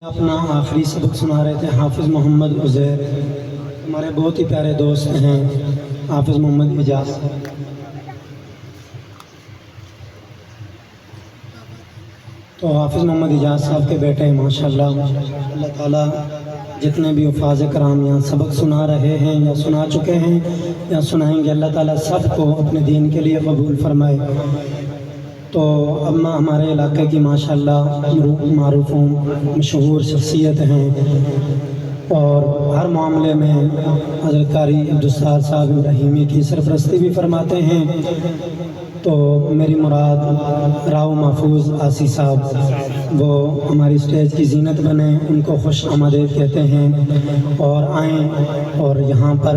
اپنا آخری سبق سنا رہے تھے حافظ محمد عزیر، ہمارے بہت ہی پیارے دوست ہیں حافظ محمد اجاز۔ تو حافظ محمد اجاز صاحب کے بیٹے ہیں ماشاءاللہ، اللہ تعالیٰ جتنے بھی حفاظ کرام یہاں سبق سنا رہے ہیں یا سنا چکے ہیں یا سنائیں گے، اللہ تعالیٰ سب کو اپنے دین کے لیے قبول فرمائے۔ تو اماں ہمارے علاقے کی ماشاءاللہ معروف مشہور شخصیت ہیں اور ہر معاملے میں حضرت قاری عبدالستار صاحب ابراہیمی کی سرپرستی بھی فرماتے ہیں۔ تو میری مراد راؤ محفوظ آسی صاحب، وہ ہماری اسٹیج کی زینت بنے، ان کو خوش آمدید کہتے ہیں اور آئیں اور یہاں پر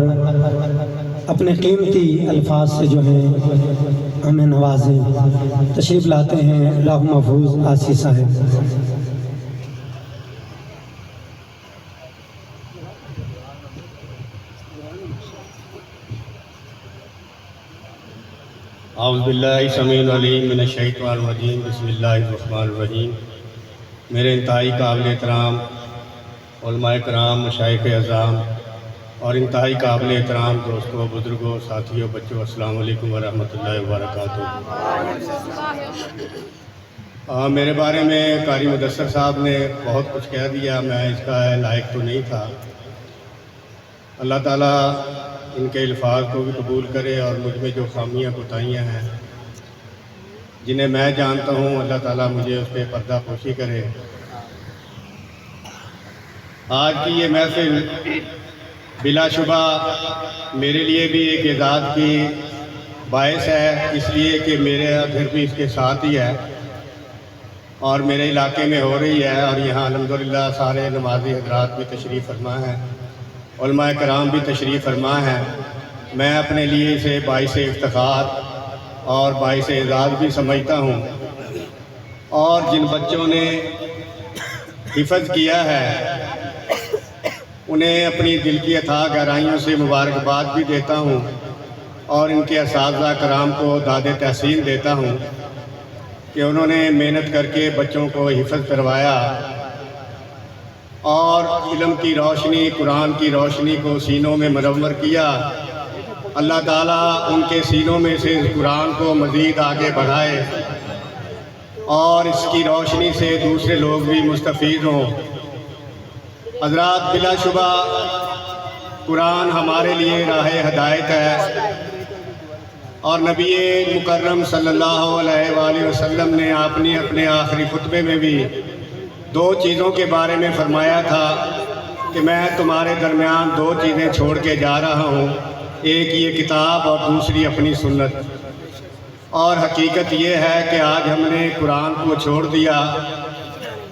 اپنے قیمتی الفاظ سے جو ہیں ہمیں نوازیں۔ تشریف لاتے ہیں راؤ محفوظ آسی صاحب۔ اعوذ باللہ السمیع العلیم من الشیطان الرجیم، بسم اللہ الرحمن الرحیم۔ میرے انتہائی قابل احترام علماء کرام، مشائخ اعظام اور انتہائی قابل احترام دوستوں، بزرگوں، ساتھیوں، بچوں، السلام علیکم ورحمۃ اللہ وبرکاتہ۔ میرے بارے میں قاری مدثر صاحب نے بہت کچھ کہہ دیا، میں اس کا لائق تو نہیں تھا۔ اللہ تعالیٰ ان کے الفاظ کو بھی قبول کرے اور مجھ میں جو خامیاں کوتاہیاں ہیں جنہیں میں جانتا ہوں، اللہ تعالیٰ مجھے اس پہ پردہ پوشی کرے۔ آج کی یہ محفل بلا شبہ میرے لیے بھی ایک اعزاز کی باعث ہے، اس لیے کہ میرا گھر بھی اس کے ساتھ ہی ہے اور میرے علاقے میں ہو رہی ہے، اور یہاں الحمدللہ سارے نمازی حضرات بھی تشریف فرما ہیں، علماء کرام بھی تشریف فرما ہیں۔ میں اپنے لیے اسے باعث افتخار اور باعث اعزاز بھی سمجھتا ہوں، اور جن بچوں نے حفظ کیا ہے انہیں اپنی دل کی اتھاہ گہرائیوں سے مبارکباد بھی دیتا ہوں، اور ان کے اساتذہ کرام کو داد تحسین دیتا ہوں کہ انہوں نے محنت کر کے بچوں کو حفظ کروایا اور علم کی روشنی، قرآن کی روشنی کو سینوں میں منور کیا۔ اللہ تعالیٰ ان کے سینوں میں سے اس قرآن کو مزید آگے بڑھائے اور اس کی روشنی سے دوسرے لوگ بھی مستفید ہوں۔ حضرات، بلا شبہ قرآن ہمارے لیے راہ ہدایت ہے، اور نبی مکرم صلی اللہ علیہ وآلہ وسلم نے اپنے آخری خطبے میں بھی دو چیزوں کے بارے میں فرمایا تھا کہ میں تمہارے درمیان دو چیزیں چھوڑ کے جا رہا ہوں، ایک یہ کتاب اور دوسری اپنی سنت۔ اور حقیقت یہ ہے کہ آج ہم نے قرآن کو چھوڑ دیا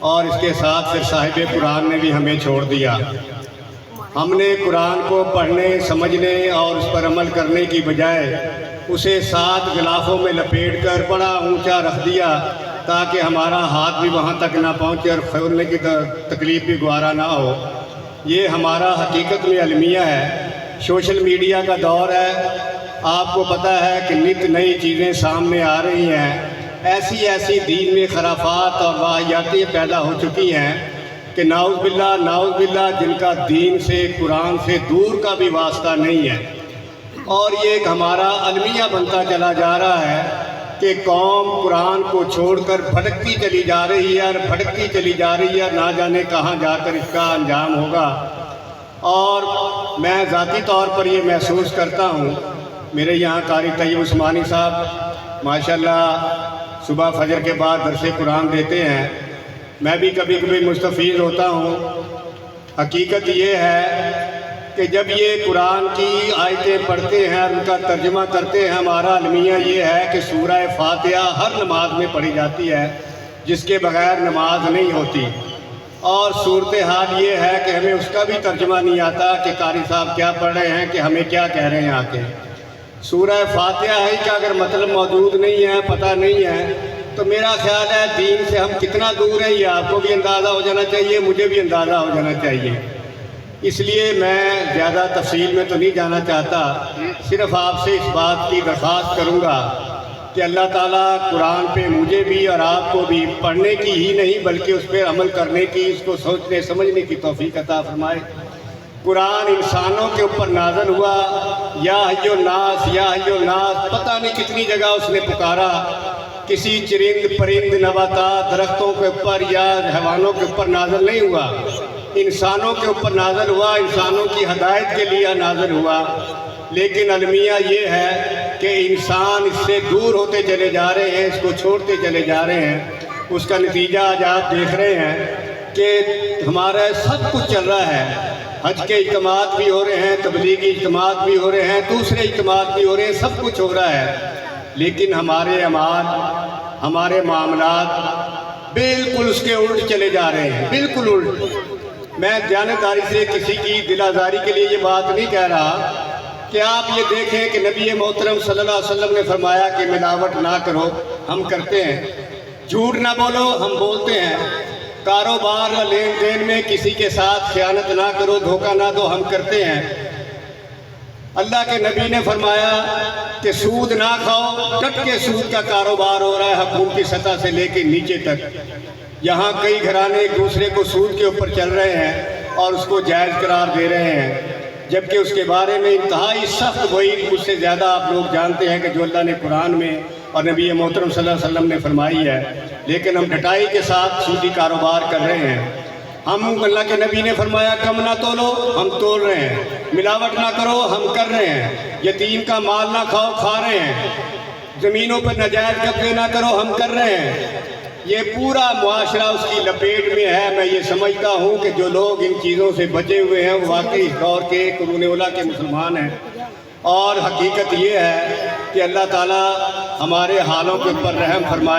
اور اس کے ساتھ پھر صاحب قرآن نے بھی ہمیں چھوڑ دیا۔ ہم نے قرآن کو پڑھنے، سمجھنے اور اس پر عمل کرنے کی بجائے اسے 7 غلافوں میں لپیٹ کر بڑا اونچا رکھ دیا تاکہ ہمارا ہاتھ بھی وہاں تک نہ پہنچے اور کھولنے کی تکلیف بھی گوارا نہ ہو۔ یہ ہمارا حقیقت میں المیہ ہے۔ سوشل میڈیا کا دور ہے، آپ کو پتہ ہے کہ نت نئی چیزیں سامنے آ رہی ہیں، ایسی دین میں خرافات اور واہیاتیں پیدا ہو چکی ہیں کہ نعوذ باللہ جن کا دین سے، قرآن سے دور کا بھی واسطہ نہیں ہے، اور یہ ایک ہمارا المیہ بنتا چلا جا رہا ہے کہ قوم قرآن کو چھوڑ کر بھٹکتی چلی جا رہی ہے اور بھٹکتی چلی جا رہی ہے، نہ جانے کہاں جا کر اس کا انجام ہوگا۔ اور میں ذاتی طور پر یہ محسوس کرتا ہوں، میرے یہاں قاری طیب عثمانی صاحب ماشاءاللہ صبح فجر کے بعد درس قرآن دیتے ہیں، میں بھی کبھی کبھی مستفید ہوتا ہوں۔ حقیقت یہ ہے کہ جب یہ قرآن کی آیتیں پڑھتے ہیں اور ان کا ترجمہ کرتے ہیں، ہمارا المیہ یہ ہے کہ سورہ فاتحہ ہر نماز میں پڑھی جاتی ہے، جس کے بغیر نماز نہیں ہوتی، اور صورتحال یہ ہے کہ ہمیں اس کا بھی ترجمہ نہیں آتا کہ قاری صاحب کیا پڑھ رہے ہیں، کہ ہمیں کیا کہہ رہے ہیں آ کے۔ سورہ فاتحہ ہی کا اگر مطلب موجود نہیں ہے، پتہ نہیں ہے، تو میرا خیال ہے دین سے ہم کتنا دور ہیں یہ آپ کو بھی اندازہ ہو جانا چاہیے، مجھے بھی اندازہ ہو جانا چاہیے۔ اس لیے میں زیادہ تفصیل میں تو نہیں جانا چاہتا، صرف آپ سے اس بات کی درخواست کروں گا کہ اللہ تعالیٰ قرآن پہ مجھے بھی اور آپ کو بھی پڑھنے کی ہی نہیں بلکہ اس پہ عمل کرنے کی، اس کو سوچنے سمجھنے کی توفیق عطا فرمائے۔ قرآن انسانوں کے اوپر نازل ہوا، یا حی الناس یا حی الناس، پتہ نہیں کتنی جگہ اس نے پکارا۔ کسی چرند پرند نباتات درختوں کے اوپر یا حیوانوں کے اوپر نازل نہیں ہوا، انسانوں کے اوپر نازل ہوا، انسانوں کی ہدایت کے لیے نازل ہوا۔ لیکن المیہ یہ ہے کہ انسان اس سے دور ہوتے چلے جا رہے ہیں، اس کو چھوڑتے چلے جا رہے ہیں۔ اس کا نتیجہ آج آپ دیکھ رہے ہیں کہ ہمارا سب کچھ چل رہا ہے، حج کے اجتماعات بھی ہو رہے ہیں، تبلیغی اجتماعات بھی ہو رہے ہیں، دوسرے اجتماعات بھی ہو رہے ہیں، سب کچھ ہو رہا ہے، لیکن ہمارے اعمال، ہمارے معاملات بالکل اس کے الٹ چلے جا رہے ہیں، بالکل الٹ۔ میں دیانتداری سے کسی کی دل آزاری کے لیے یہ بات نہیں کہہ رہا کہ آپ یہ دیکھیں کہ نبی محترم صلی اللہ علیہ وسلم نے فرمایا کہ ملاوٹ نہ کرو، ہم کرتے ہیں۔ جھوٹ نہ بولو، ہم بولتے ہیں۔ کاروبار و لین دین میں کسی کے ساتھ خیانت نہ کرو، دھوکہ نہ دو، ہم کرتے ہیں۔ اللہ کے نبی نے فرمایا کہ سود نہ کھاؤ، ڈٹ کے سود کا کاروبار ہو رہا ہے حکومتی سطح سے لے کے نیچے تک۔ یہاں کئی گھرانے ایک دوسرے کو سود کے اوپر چل رہے ہیں اور اس کو جائز قرار دے رہے ہیں، جبکہ اس کے بارے میں انتہائی سخت وعید مجھ سے زیادہ آپ لوگ جانتے ہیں کہ جو اللہ نے قرآن میں اور نبی محترم صلی اللہ علیہ وسلم نے فرمائی ہے، لیکن ہم ڈٹائی کے ساتھ سودی کاروبار کر رہے ہیں۔ ہم اللہ کے نبی نے فرمایا کم نہ تولو، ہم تول رہے ہیں۔ ملاوٹ نہ کرو، ہم کر رہے ہیں۔ یتیم کا مال نہ کھاؤ، کھا رہے ہیں۔ زمینوں پر ناجائز قبضے نہ کرو، ہم کر رہے ہیں۔ یہ پورا معاشرہ اس کی لپیٹ میں ہے۔ میں یہ سمجھتا ہوں کہ جو لوگ ان چیزوں سے بچے ہوئے ہیں وہ واقعی اس دور کے قرون اولیٰ کے مسلمان ہیں، اور حقیقت یہ ہے کہ اللہ تعالیٰ ہمارے حالوں کے اوپر رحم فرمائے۔